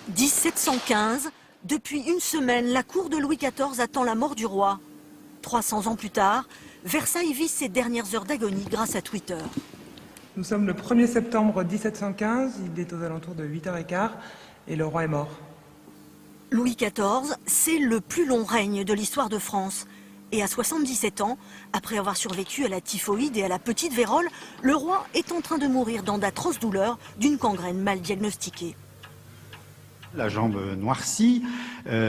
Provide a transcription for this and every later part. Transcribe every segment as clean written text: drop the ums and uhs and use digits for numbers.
1715, depuis une semaine, la cour de Louis XIV attend la mort du roi. 300 ans plus tard, Versailles vit ses dernières heures d'agonie grâce à Twitter. Nous sommes le 1er septembre 1715, il est aux alentours de 8h15 et le roi est mort. Louis XIV, c'est le plus long règne de l'histoire de France. Et à 77 ans, après avoir survécu à la typhoïde et à la petite vérole, le roi est en train de mourir dans d'atroces douleurs d'une gangrène mal diagnostiquée. La jambe noircie,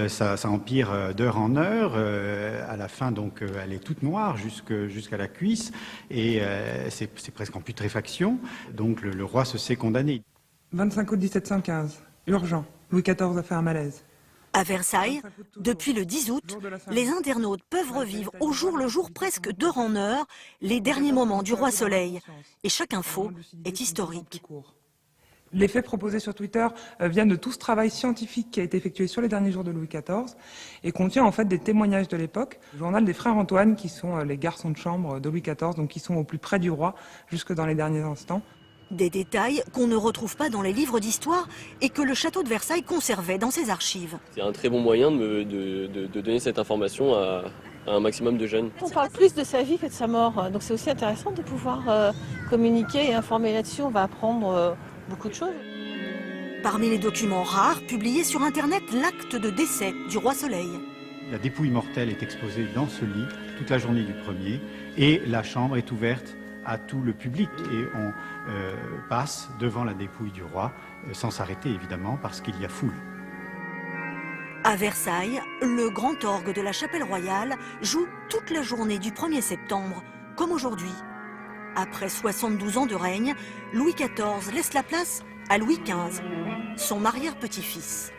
ça empire d'heure en heure. À la fin, donc, elle est toute noire jusqu'à la cuisse et c'est presque en putréfaction. Donc le roi se sait condamné. 25 août 1715, urgent, Louis XIV a fait un malaise. À Versailles, depuis le 10 août, les internautes peuvent revivre au jour le jour, presque d'heure en heure, les derniers moments du roi Soleil. Et chaque info est historique. Les faits proposés sur Twitter viennent de tout ce travail scientifique qui a été effectué sur les derniers jours de Louis XIV et contient en fait des témoignages de l'époque. Le journal des frères Antoine, qui sont les garçons de chambre de Louis XIV, donc qui sont au plus près du roi jusque dans les derniers instants. Des détails qu'on ne retrouve pas dans les livres d'histoire et que le château de Versailles conservait dans ses archives. C'est un très bon moyen de donner cette information à un maximum de jeunes. On parle plus de sa vie que de sa mort, donc c'est aussi intéressant de pouvoir communiquer et informer là-dessus. On va apprendre beaucoup de choses. Parmi les documents rares publiés sur Internet, l'acte de décès du roi Soleil. La dépouille mortelle est exposée dans ce lit toute la journée du 1er et la chambre est ouverte à tout le public et on passe devant la dépouille du roi sans s'arrêter évidemment parce qu'il y a foule. À Versailles, le grand orgue de la chapelle royale joue toute la journée du 1er septembre, comme aujourd'hui. Après 72 ans de règne, Louis XIV laisse la place à Louis XV, son arrière-petit-fils.